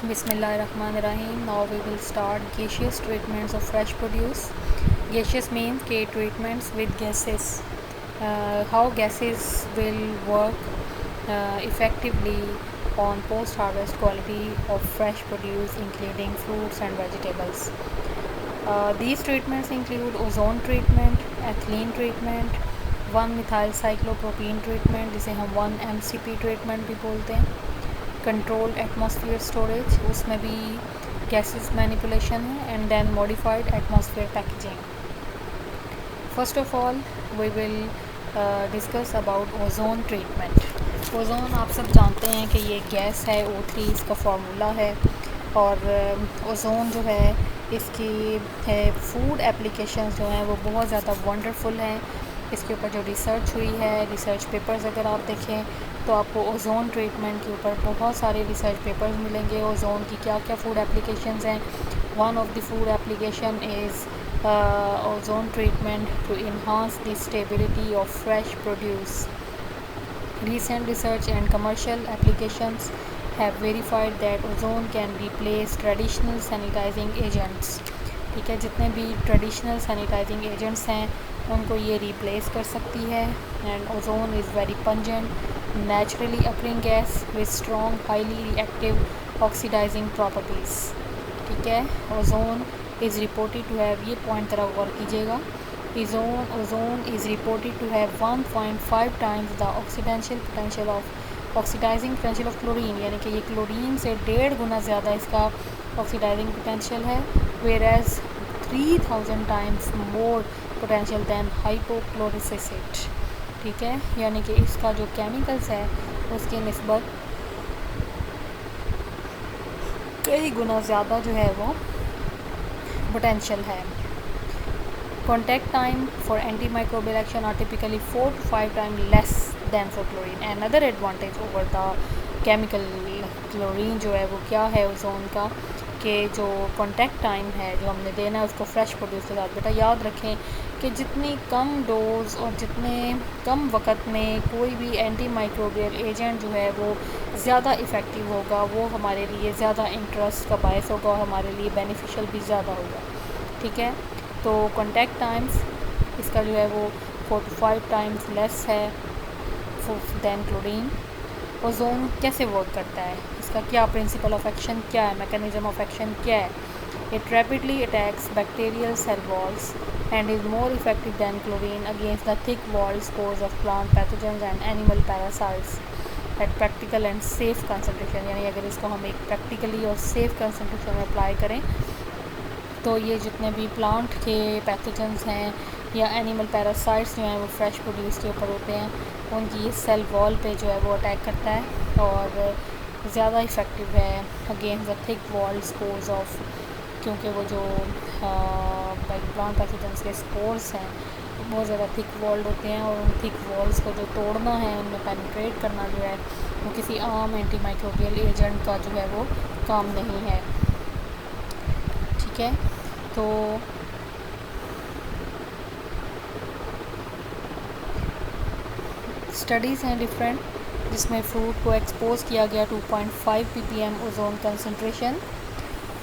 Bismillahirrahmanirrahim. Now we will start gaseous treatments of fresh produce. Gaseous means treatments with gases. How gases will work effectively on post-harvest quality of fresh produce, including fruits and vegetables. These treatments include ozone treatment, ethylene treatment, 1-methyl cyclopropene treatment जिसे हम 1-MCP treatment भी बोलते हैं, controlled atmosphere storage उसमें भी gases manipulation है, and then modified atmosphere packaging. First of all we will discuss about ozone treatment. Ozone आप सब जानते हैं कि ये गैस है, O3 इसका फार्मूला है. और ओजोन जो है इसकी फूड एप्लीकेशंस जो हैं वो बहुत ज़्यादा वंडरफुल हैं. इसके ऊपर जो रिसर्च हुई है, रिसर्च पेपर्स अगर आप देखें तो आपको ओजोन ट्रीटमेंट के ऊपर बहुत सारे रिसर्च पेपर्स मिलेंगे. ओजोन की क्या क्या फूड एप्लीकेशंस हैं. One of the food application is ozone treatment to enhance the stability of fresh produce. Recent research and commercial applications have verified that ozone can replace traditional sanitizing agents. ठीक है, जितने भी traditional sanitising agents हैं उनको ये replace कर सकती है. And ozone is very pungent naturally occurring gas with strong highly reactive oxidizing properties. ठीक है, ozone is reported to have, ये पॉइंट तरह गौर कीजिएगा, ozone is reported to have 1.5 times the oxidizing potential of chlorine. यानी कि ये chlorine से 1.5 गुना ज़्यादा इसका ऑक्सीडाइजिंग पोटेंशियल है, whereas 3000 times more potential than hypochlorous acid. ठीक है, यानी कि इसका जो केमिकल्स है उसकी निस्बत कई गुना ज़्यादा जो है वो पोटेंशियल है. Contact time for antimicrobial action are typically 4 to 5 times less than for chlorine. Another advantage over the chemical chlorine जो है वो क्या है ओजोन का, कि जो कॉन्टैक्ट टाइम है जो हमने देना है उसको फ्रेश प्रोड्यूस के साथ. बेटा याद रखें कि जितनी कम डोज और जितने कम वक्त में कोई भी एंटी माइक्रोबियल एजेंट जो है वो ज़्यादा इफ़ेक्टिव होगा, वो हमारे लिए ज़्यादा इंटरेस्ट का बायस होगा और हमारे लिए बेनिफिशियल भी ज़्यादा होगा. ठीक है, तो कॉन्टैक्ट टाइम्स इसका जो है वो 4 to 5 टाइम्स लेस है दैन क्लोरीन. ओजोन कैसे वर्क करता है, इसका क्या प्रिंसिपल ऑफ एक्शन क्या है, मैकेनिज्म ऑफ एक्शन क्या है. It rapidly attacks bacterial cell walls and is more effective than chlorine against the thick walled spores of plant pathogens and animal parasites at practical and safe concentration. यानी अगर इसको हम एक practically और safe concentration में apply करें तो ये जितने भी प्लांट के पैथोजेंस हैं या एनिमल पैरासाइट्स जो हैं वो फ्रेश प्रोड्यूस के ऊपर होते हैं, उनकी सेल वॉल पे जो है वो अटैक करता है और ज़्यादा इफ़ेक्टिव है against the thick wall spores of, क्योंकि वो जो प्लांट पैथोजेंस के स्पोर्स हैं बहुत ज़्यादा थिक वॉल्ड होते हैं और उन थिक वॉल्स को जो तोड़ना है, उनमें पेनिट्रेट करना जो है वो किसी आम एंटी माइक्रोबियल एजेंट का जो है वो काम नहीं है. ठीक है, तो स्टडीज़ हैं डिफरेंट जिसमें फ्रूट को एक्सपोज किया गया 2.5 ppm ओजोन कंसनट्रेशन.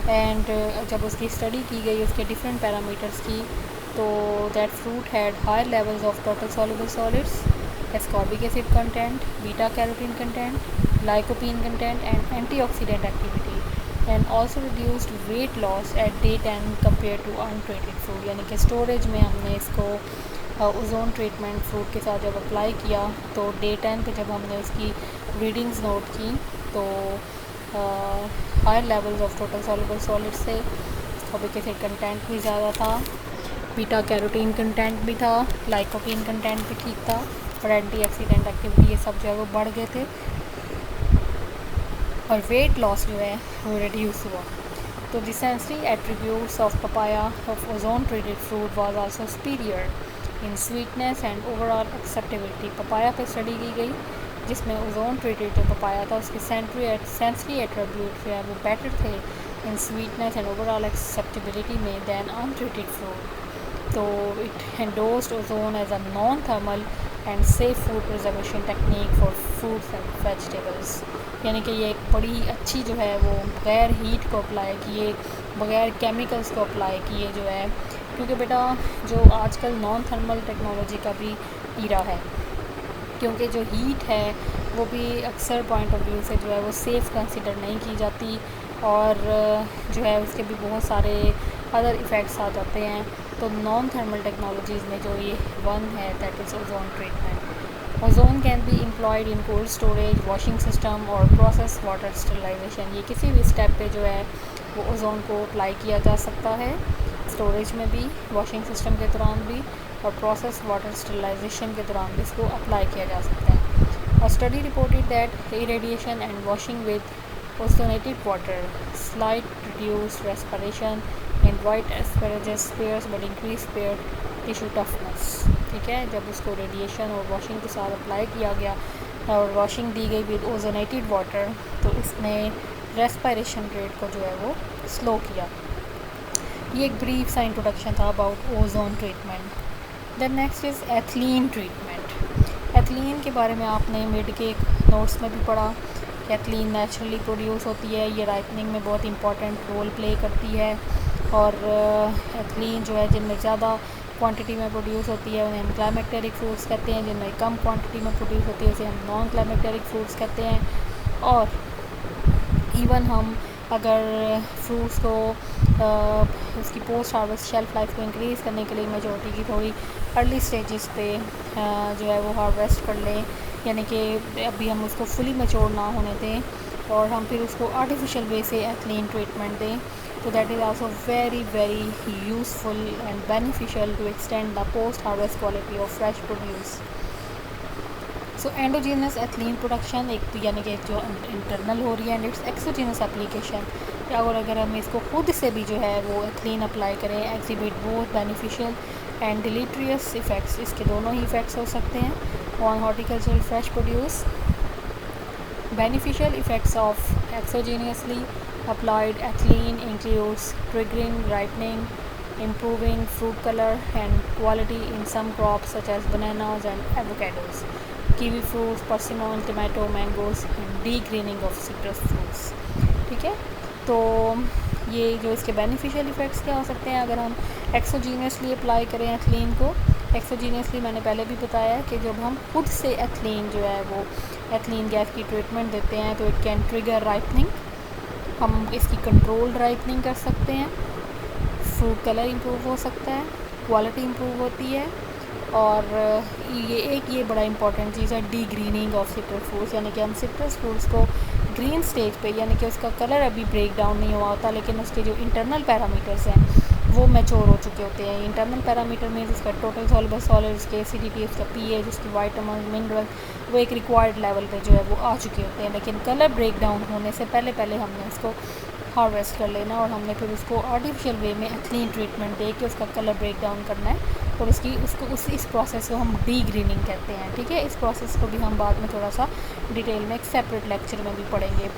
एंड जब उसकी स्टडी की गई उसके डिफरेंट पैरामीटर्स की, तो that fruit had higher levels of total soluble solids, ascorbic acid content, beta carotene content, lycopene content and antioxidant activity, and also reduced weight loss at day 10 compared to untreated fruit. यानी कि storage में हमने इसको ozone treatment fruit के साथ जब apply किया तो डे 10 पे जब हमने उसकी रीडिंग्स नोट की तो higher levels of total soluble solid से एस्कॉर्बिक एसिड कंटेंट भी ज़्यादा था, बीटा कैरोटीन कंटेंट भी था, लाइकोपीन कंटेंट भी ठीक था और एंटीऑक्सीडेंट एक्टिविटी ये सब जो है वो बढ़ गए थे और वेट लॉस जो है वो रिड्यूस हुआ. तो the sensory attributes of papaya of ozone treated fruit was also superior in sweetness and overall acceptability. Papaya पे स्टडी की गई जिसमें ओजोन ट्रीटेड जो पपाया था उसके सेंसरी एट्रीब्यूट जो है वो बेटर थे इन स्वीटनेस एंड ओवरऑल एक्सेप्टेबिलिटी में दैन अनट्रीटेड फ्रूट. तो it endorsed ozone as a non-thermal and safe food preservation technique for fruits and vegetables. यानी कि ये एक बड़ी अच्छी जो है वो बग़ैर हीट को अप्लाई किए, बग़ैर केमिकल्स को अप्लाई किए जो है, क्योंकि बेटा जो आजकल नॉन थर्मल टेक्नोलॉजी का भी ईरा है, क्योंकि जो हीट है वो भी अक्सर पॉइंट ऑफ व्यू से जो है वो सेफ़ कंसिडर नहीं की जाती, और जो है उसके भी बहुत सारे अदर इफ़ेक्ट्स आ जाते हैं। तो नॉन थर्मल टेक्नोलॉजीज़ में जो ये वन है that is ozone treatment. Ozone can be employed in cold storage, washing system और प्रोसेस वाटर स्टरलाइजेशन। ये किसी भी स्टेप पे जो है वो ओजोन को अप्लाई किया जा सकता है, स्टोरेज में भी, वॉशिंग सिस्टम के दौरान भी, और प्रोसेस वाटर स्टरलाइजेशन के दौरान भी इसको अप्लाई किया जा सकता है। A study reported that irradiation and washing with ozonated water slight reduced respiration and white asparagus spears but increased spear tissue toughness। ठीक है, जब उसको रेडिएशन और वॉशिंग के साथ अप्लाई किया गया और वॉशिंग दी गई विद ओजोनेटेड वाटर, तो इसने रेस्पिरेशन रेट को जो है वो स्लो किया। ये एक ब्रीफ सा इंट्रोडक्शन था about ozone treatment. Then next is ethylene treatment. Ethylene के बारे में आपने मिड के नोट्स में भी पढ़ा कि एथिलीन नेचुरली प्रोड्यूस होती है, ये राइपनिंग में बहुत इंपॉर्टेंट रोल प्ले करती है, और एथिलीन जो है जिनमें ज़्यादा क्वांटिटी में प्रोड्यूस होती है उन्हें हम क्लाइमेक्टेरिक फ्रूट्स कहते हैं, जिनमें कम क्वांटिटी में प्रोड्यूस होती है उसे हम नॉन क्लाइमेक्टेरिक फ्रूट्स कहते हैं। और इवन हम अगर फ्रूट्स को उसकी पोस्ट हार्वेस्ट शेल्फ लाइफ को इंक्रीज़ करने के लिए मेजॉरिटी की थोड़ी अर्ली स्टेजेस पे जो है वो हार्वेस्ट कर लें, यानी कि अभी हम उसको फुली मैच्योर ना होने दें और हम फिर उसको आर्टिफिशियल वे से एथिलीन ट्रीटमेंट दें, तो that is also very very useful and beneficial to extend the post harvest quality of fresh produce. So endogenous ethylene production एक तो यानी कि जो इंटरनल हो रही है, एंड इट्स एक्सोजीनस एप्लीकेशन, और अगर हम इसको खुद से भी जो है वो एथिलीन अप्लाई करें, exhibit both beneficial and deleterious effects, इसके दोनों ही इफ़ेक्ट्स हो सकते हैं on horticultural fresh produce. Beneficial effects of exogenously applied ethylene includes triggering ripening, improving fruit color and quality in some crops such as bananas and avocados, kiwi fruits, persimmon, tomato, mangoes and degreening of citrus fruits। ठीक है, तो ये जो इसके beneficial effects क्या हो सकते हैं अगर हम एक्सोजीनियसली अप्लाई करें एथिलीन को। एक्सोजीनियसली मैंने पहले भी बताया कि जब हम खुद से एथिलीन जो है वो एथिलीन गैस की ट्रीटमेंट देते हैं तो इट कैन ट्रिगर राइपनिंग, हम इसकी कंट्रोल्ड राइपनिंग कर सकते हैं, फ्रूट कलर इंप्रूव हो सकता है, क्वालिटी इंप्रूव होती है, और ये बड़ा इंपॉर्टेंट चीज़ है D grinning of citrus fruits, यानी कि हम सिट्रस फ्रूट्स को ग्रीन स्टेज पे, यानी कि उसका कलर अभी ब्रेक डाउन नहीं हुआ होता लेकिन उसके जो इंटरनल पैरामीटर्स हैं वो मैच्योर हो चुके होते हैं। इंटरनल पैरामीटर में उसका टोटल सॉल्युबल सॉलिड, उसके एसिडिटी, उसका पीएच, उसकी विटामिन, मिनरल, वो एक रिक्वायर्ड लेवल पे जो है वो आ चुके होते हैं, लेकिन कलर ब्रेक डाउन होने से पहले हमने उसको हार्वेस्ट कर लेना और हमने फिर उसको आर्टिफिशियल वे में एथिलीन ट्रीटमेंट दे के उसका कलर ब्रेक डाउन करना है, और इस प्रोसेस को हम डी ग्रीनिंग कहते हैं। ठीक है, इस प्रोसेस को भी हम बाद में थोड़ा सा डिटेल में एक सेपरेट लेक्चर में भी पढ़ेंगे।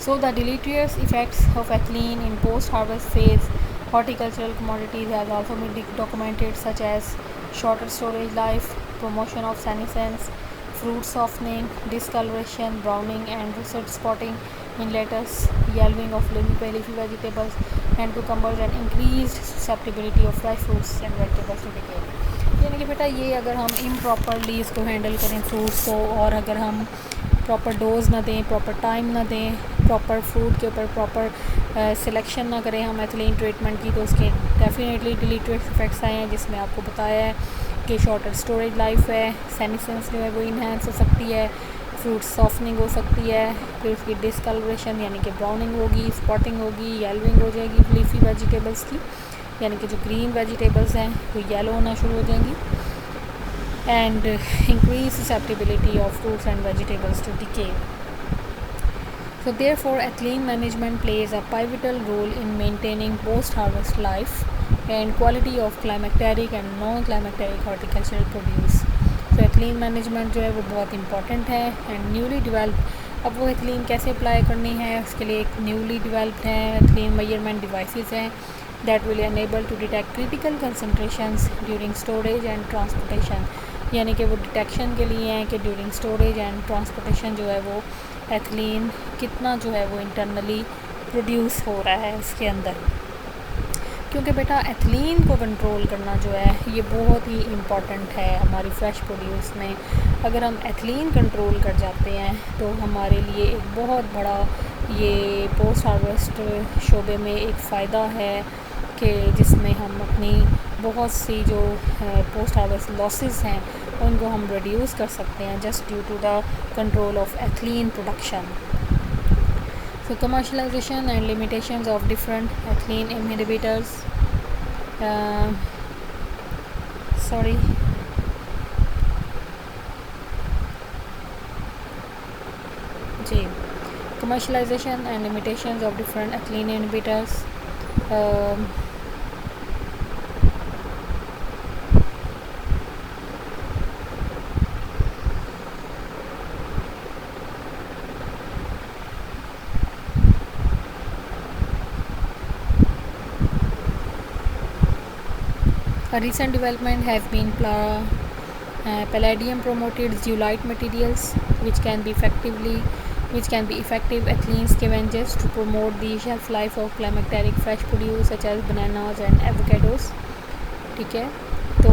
So the deleterious effects of ethylene in post harvest phase horticultural commodities has also been documented, such as shorter storage life, promotion of senescence, fruit softening, discoloration, browning and russet spotting in lettuce, yellowing of leafy vegetables and cucumbers, and increased susceptibility of fresh fruits and vegetables to decay। यानी कि बेटा ये अगर हम improperly इसको handle करें fruits को, और अगर हम प्रॉपर डोज ना दें, प्रॉपर टाइम ना दें, प्रॉपर फ्रूट के ऊपर प्रॉपर सिलेक्शन ना करें हम एथिलीन ट्रीटमेंट की, तो उसके डेफिनेटली डिलीटरियस इफेक्ट्स आए हैं, जिसमें आपको बताया है कि शॉर्टर स्टोरेज लाइफ है, सेनिसेंस जो है वो इन्हेंस हो सकती है, फ्रूट सॉफ्टनिंग हो सकती है, फिर उसकी डिसकलरेशन यानी कि ब्राउनिंग होगी, स्पॉटिंग होगी, येलोइंग हो जाएगी लीफी वेजिटेबल्स की, यानी कि जो ग्रीन वेजिटेबल्स हैं वो येलो होना शुरू हो जाएंगी, and increase susceptibility of fruits and vegetables to decay. So therefore ethylene management plays a pivotal role in maintaining post-harvest life and quality of climacteric and non-climacteric horticultural produce. So ethylene management जो है वो बहुत important है, and newly developed, अब वो ethylene कैसे apply करनी है उसके लिए एक न्यूली डिवेल्प्ड है एथिलीन मेजरमेंट डिवाइसेस हैं that will enable to detect critical concentrations during storage and transportation, यानी कि वो डिटेक्शन के लिए हैं कि ड्यूरिंग स्टोरेज एंड ट्रांसपोर्टेशन जो है वो एथिलीन कितना जो है वो इंटरनली प्रोड्यूस हो रहा है उसके अंदर। क्योंकि बेटा एथिलीन को कंट्रोल करना जो है ये बहुत ही इम्पॉर्टेंट है हमारी फ्रेश प्रोड्यूस में। अगर हम एथिलीन कंट्रोल कर जाते हैं तो हमारे लिए एक बहुत बड़ा ये पोस्ट हार्वेस्ट शोबे में एक फ़ायदा है कि जिसमें हम अपनी बहुत सी जो पोस्ट हार्वेस्ट लॉसेस हैं उनको हम रिड्यूस कर सकते हैं just due to the control of ethylene production. So commercialization and limitations of different ethylene inhibitors. Sorry. जी, commercialization and limitations of different ethylene inhibitors. A recent development has been palladium promoted zeolite materials which can be effective ethylene scavengers to promote the shelf life of climacteric fresh produce such as bananas and avocados। ठीक है, तो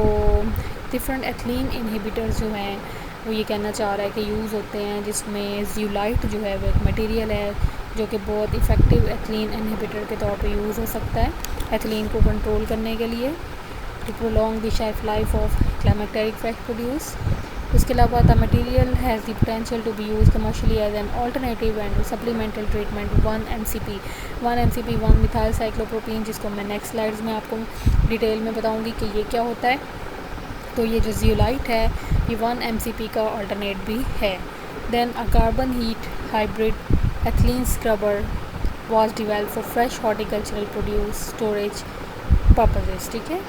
different ethylene inhibitors जो हैं वो ये कहना चाह रहा है कि यूज़ होते हैं जिसमें जियोलाइट जो है वो एक मटेरियल है जो कि बहुत इफ़ेक्टिव एथिलीन इनहिबिटर के तौर पे यूज़ हो सकता है एथिलीन को कंट्रोल करने के लिए to prolong the shelf life of climacteric fresh produce. उसके अलावा the material has the potential to be use commercially as an alternative and supplemental treatment 1 methyl cyclopropene, जिसको मैं नेक्स्ट स्लाइड्स में आपको डिटेल में बताऊंगी कि ये क्या होता है। तो ये जो जियोलाइट है ये 1 MCP का अल्टरनेट भी है। Then a carbon heat hybrid ethylene scrubber was develop for fresh horticultural produce storage purposes. ठीक है,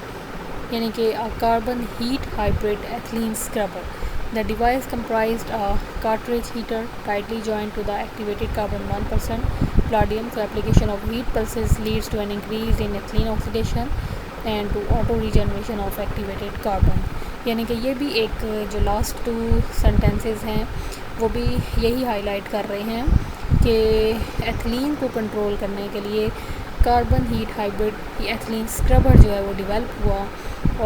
यानी कि a carbon heat hybrid ethylene scrubber. The device comprised a cartridge heater tightly joined to the activated carbon 1% palladium. So application of heat pulses leads to an increase in ethylene oxidation and to auto regeneration of activated carbon। यानी कि ये भी एक जो last 2 sentences हैं वो भी यही हाईलाइट कर रहे हैं कि एथिलीन को कंट्रोल करने के लिए carbon heat hybrid ethylene scrubber जो है वो डेवलप हुआ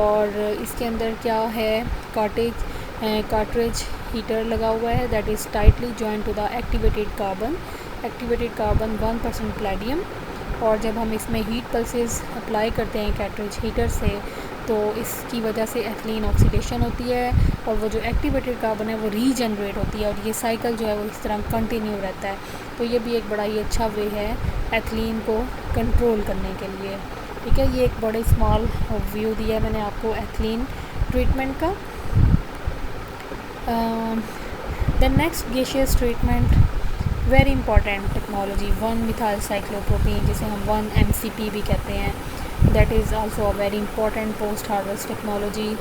और इसके अंदर क्या है कार्ट्रिज हीटर लगा हुआ है that is tightly joint to the activated carbon 1% palladium. और जब हम इसमें हीट पल्सेस अप्लाई करते हैं कार्ट्रिज हीटर से तो इसकी वजह से एथिलीन ऑक्सीडेशन होती है और वो जो एक्टिवेटेड कार्बन है वो रीजनरेट होती है और ये साइकिल जो है वो इस तरह कंटिन्यू रहता है। तो ये भी एक बड़ा ही अच्छा वे है एथिलीन को कंट्रोल करने के लिए। ठीक है, ये एक बड़े स्मॉल व्यू दिया है मैंने आपको एथिलीन ट्रीटमेंट का। The next gaseous treatment very important technology 1 methyl cyclopropene, जिसे हम 1 MCP भी कहते हैं। That is also a very important post harvest technology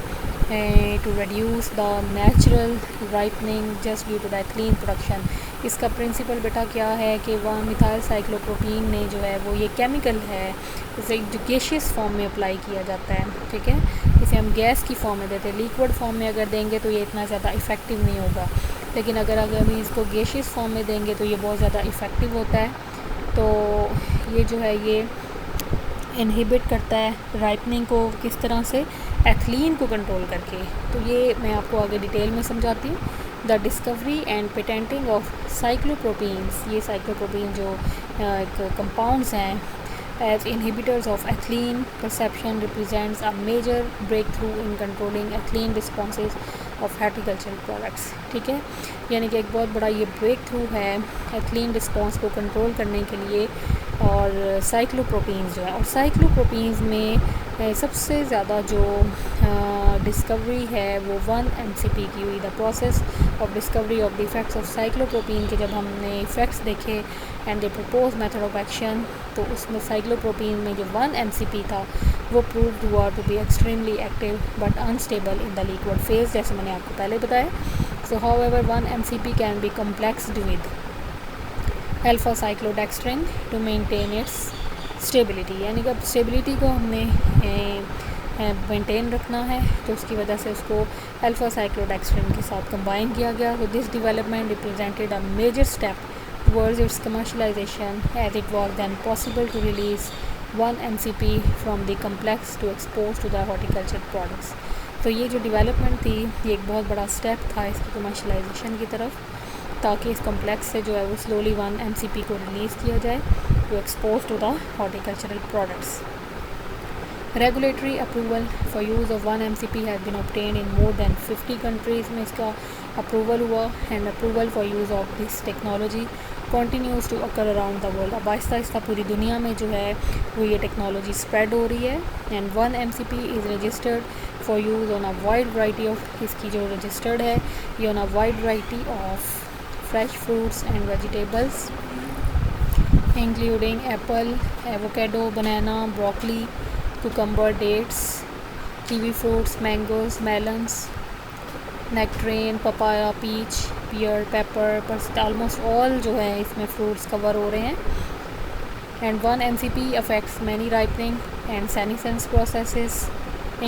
to reduce the natural ripening just due to the ethylene production. इसका principle बेटा क्या है कि 1 मिथाइल साइक्लोप्रोपीन ने जो है वो ये केमिकल है इसे गैसियस फॉर्म में अप्लाई किया जाता है। ठीक है, इसे हम गैस की फॉर्म में देते हैं, लिक्विड फॉर्म में अगर देंगे तो ये इतना ज़्यादा इफ़ेक्टिव नहीं होगा, लेकिन अगर हम इसको गैसियस फॉर्म में देंगे तो ये बहुत ज़्यादा इफ़ेक्टिव होता है। तो ये जो है ये इनहिबिट करता है राइपनिंग को किस तरह से, एथिलीन को कंट्रोल करके। तो ये मैं आपको आगे डिटेल में समझाती हूँ। The discovery and patenting of cyclopropenes, ये साइक्लोप्रोपीन जो एक कंपाउंड्स हैं as inhibitors of ethylene perception represents a major breakthrough in controlling ethylene responses of horticultural products। ठीक है, यानी कि एक बहुत बड़ा ये ब्रेक थ्रू है एथिलीन रिस्पॉन्स को कंट्रोल करने के लिए। और साइक्लोप्रोपीन्स जो है, और साइक्लोप्रोपीन्स में सबसे ज़्यादा जो डिस्कवरी है वो 1 MCP की हुई। The process of discovery of the effects of cyclopropene के जब हमने इफ़ेक्ट्स देखे and the propose method of action, तो उसमें साइक्लोप्रोपीन में जो 1 MCP था वो प्रूव्ड हुआ to be extremely active but unstable in the liquid phase, जैसे मैंने आपको पहले बताया। So however 1 MCP can be complexed with alpha cyclodextrin to maintain its stability, यानी कि अब स्टेबिलिटी को हमने मेंटेन रखना है तो उसकी वजह से उसको अल्फा साइक्लोडेक्स्ट्रिन के साथ कंबाइन किया गया। तो this development represented a major step towards its commercialization, as it was then possible to release 1 MCP from the complex to expose to the horticulture products. तो ये जो डेवलपमेंट थी ये एक बहुत बड़ा स्टेप था इसकी कमर्शलाइजेशन की तरफ, ताकि इस कम्प्लेक्स से जो है वो स्लोली 1 MCP को रिलीज़ किया जाए to expose to the horticultural products. Regulatory approval for use of 1 MCP has been obtained in more than 50 countries में इसका अप्रूवल हुआ, and approval for use of this technology continues to occur around the world. अब आहिस्ता आहिस्ता पूरी दुनिया में जो है वो ये टेक्नोलॉजी स्प्रेड हो रही है, and 1 MCP is registered for use on a wide variety of, इसकी जो रजिस्टर्ड है ये on a wide variety of fresh fruits and vegetables including Apple, avocado, banana, broccoli, cucumber, dates, kiwi fruits, mangoes, melons, nectarine, papaya, peach, pear, pepper, but almost all जो है इसमें fruits cover हो रहे हैं. And 1 MCP affects many ripening and senescence processes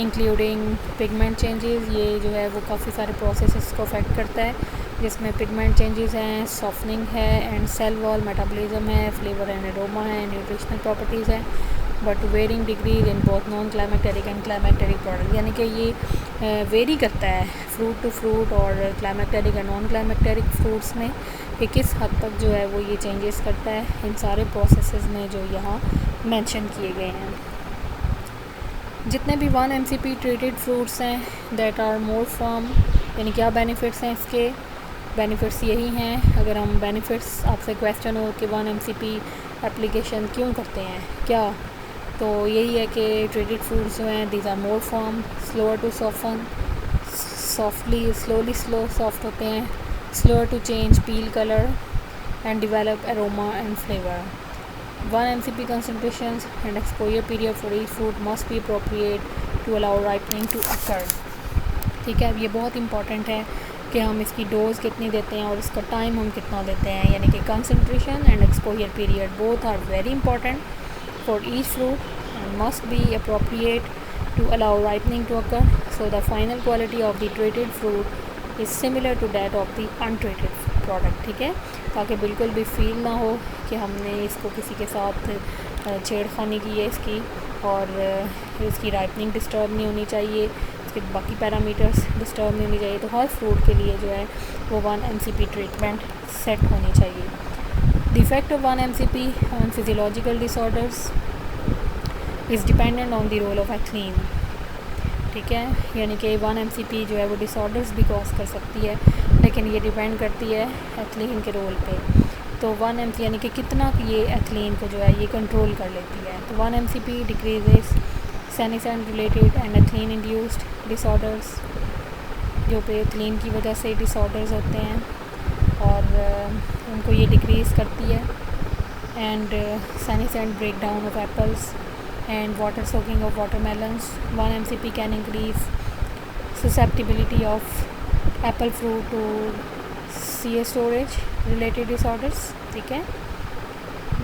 including pigment changes. ये जो है वो काफ़ी सारे processes को affect करता है, जिसमें pigment changes हैं, softening है, and cell wall metabolism है, flavor and aroma है, nutritional properties है, but varying degrees in both non climacteric and climacteric product. यानी कि ये वेरी करता है फ्रूट टू फ्रूट और climacteric and non climacteric fruits में, कि किस हद तक जो है वो ये चेंजेस करता है इन सारे प्रोसेसेस में जो यहाँ मेंशन किए गए हैं. जितने भी 1 MCP ट्रीटेड फ्रूट्स हैं दैट आर मोर फर्म, यानी क्या बेनिफिट्स हैं इसके. बेनिफिट्स यही हैं, अगर हम बेनिफिट्स आपसे क्वेश्चन हो कि 1 MCP एप्लीकेशन क्यों करते हैं क्या, तो यही है कि ट्रीटेड फ्रूट्स जो हैं these are more firm, slower to soften, slowly soft होते हैं, slower to change peel colour and develop aroma and flavour. 1 MCP concentrations and exposure period for each fruit must be appropriate to allow ripening to occur. ठीक है, अब ये बहुत important है कि हम इसकी डोज कितनी देते हैं और इसका टाइम हम कितना देते हैं, यानी कि concentration and exposure period both are very important for each fruit and must be appropriate to allow ripening to occur, so the final quality of the treated fruit is similar to that of the untreated product. ठीक है, ताकि बिल्कुल भी feel ना हो कि हमने इसको किसी के साथ छेड़खानी की है इसकी, और इसकी राइपनिंग डिस्टर्ब नहीं होनी चाहिए, इसके बाकी पैरामीटर्स डिस्टर्ब नहीं होनी चाहिए. तो हर फ्रूट के लिए जो है वो 1 MCP ट्रीटमेंट सेट होनी चाहिए. The effect of 1 MCP on physiological disorders is dependent on the role of ethylene. ठीक है, यानी कि 1 MCP जो है वो डिसऑर्डर्स भी कॉज कर सकती है, लेकिन ये डिपेंड करती है एथिलीन के रोल पे. तो 1 MCP यानी कि कितना ये एथिलीन को जो है ये कंट्रोल कर लेती है. तो 1 MCP decreases senescent related and ethylene induced disorders, जो पे एथिलीन की वजह से डिसऑर्डर्स होते हैं और उनको ये डिक्रीज़ करती है. And senescent break down of apples and water soaking of watermelons. 1 MCP can increase susceptibility of apple fruit to CA storage related disorders. ठीक है,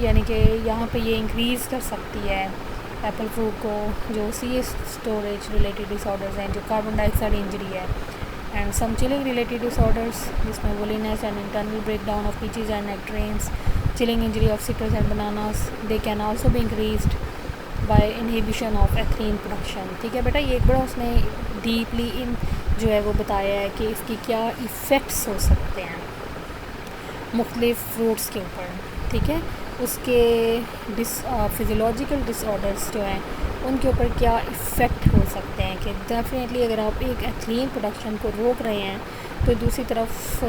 यानी कि यहाँ पे ये इंक्रीज़ कर सकती है एप्पल फ्रूट को जो CA स्टोरेज रिलेटेड डिसऑर्डर्स हैं, जो कार्बन डाइऑक्साइड इंजरी है, and some chilling related disorders जिसमें woolliness and internal breakdown of peaches and nectarines, chilling injury of citrus and bananas, they can also be increased by inhibition of ethylene production. ठीक है बेटा, ये एक बड़ा उसने deeply in जो है वो बताया है कि इसकी क्या इफ़ेक्ट्स हो सकते हैं मुख्तलिफ फ्रूट्स के ऊपर. ठीक है, उसके फिज़ियोलॉजिकल डिसऑर्डर्स जो हैं उनके ऊपर क्या इफ़ेक्ट हो सकते हैं. कि डेफिनेटली अगर आप एक एथिलीन प्रोडक्शन को रोक रहे हैं तो दूसरी तरफ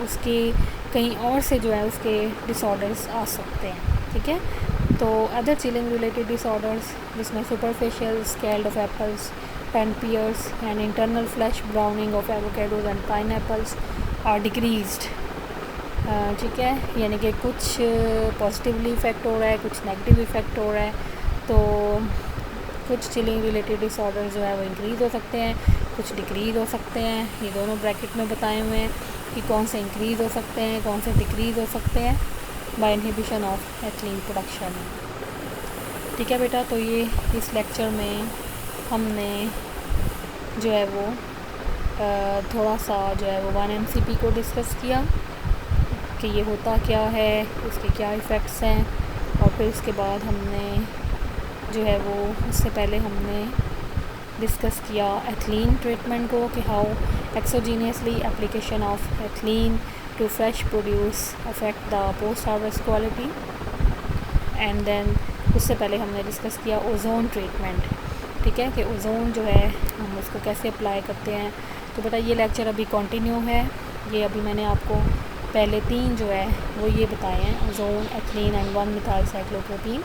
उसके कहीं और से जो है उसके डिसऑर्डर्स आ सकते हैं. ठीक है, तो अदर चिलिंग रिलेटेड डिसऑर्डर्स जिसमें superficial scald of apples and pears and internal flesh browning of avocados and pineapples are decreased. ठीक है, यानी कि कुछ पॉजिटिवली इफ़ेक्ट हो रहा है, कुछ नेगेटिव इफ़ेक्ट हो रहा है. तो कुछ चिलिंग रिलेटेड डिसऑर्डर जो है वो इंक्रीज़ हो सकते हैं, कुछ डिक्रीज़ हो सकते हैं. ये दोनों ब्रैकेट में बताए हुए हैं कि कौन से इंक्रीज़ हो सकते हैं, कौन से डिक्रीज़ हो सकते हैं by inhibition of ethylene production. ठीक है बेटा, तो ये इस लेक्चर में हमने जो है वो थोड़ा सा जो है वो 1 MCP को डिस्कस किया कि ये होता क्या है, इसके क्या इफ़ेक्ट्स हैं, और फिर उसके बाद हमने जो है वो उससे पहले हमने डिस्कस किया एथिलीन ट्रीटमेंट को कि how exogenously application of ethylene to fresh produce affect the post harvest quality. And then उससे पहले हमने डिस्कस किया ओजोन ट्रीटमेंट, ठीक है, कि ओजोन जो है हम उसको कैसे अप्लाई करते हैं। तो बेटा ये लेक्चर अभी कंटिन्यू है, ये अभी मैंने आपको पहले 3 जो है वो ये बताए हैं, ओजोन, एथिलीन एंड 1-मिथाइल साइक्लोप्रोपीन।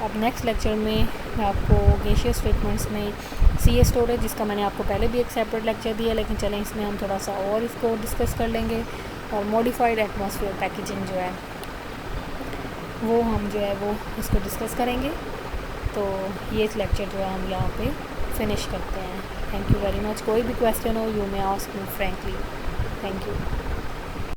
अब नेक्स्ट लेक्चर में मैं आपको गैसियस ट्रीटमेंट्स में सी ए स्टोरेज, जिसका मैंने आपको पहले भी एक सेपरेट लेक्चर दिया, लेकिन चलें इसमें हम थोड़ा सा और इसको डिस्कस कर लेंगे, और मॉडिफाइड एटमॉस्फेयर पैकेजिंग जो है वो हम जो है वो इसको डिस्कस करेंगे। तो ये लेक्चर जो है हम यहाँ पे फिनिश करते हैं। Thank you very much. कोई भी क्वेश्चन हो you may ask me frankly. Thank you.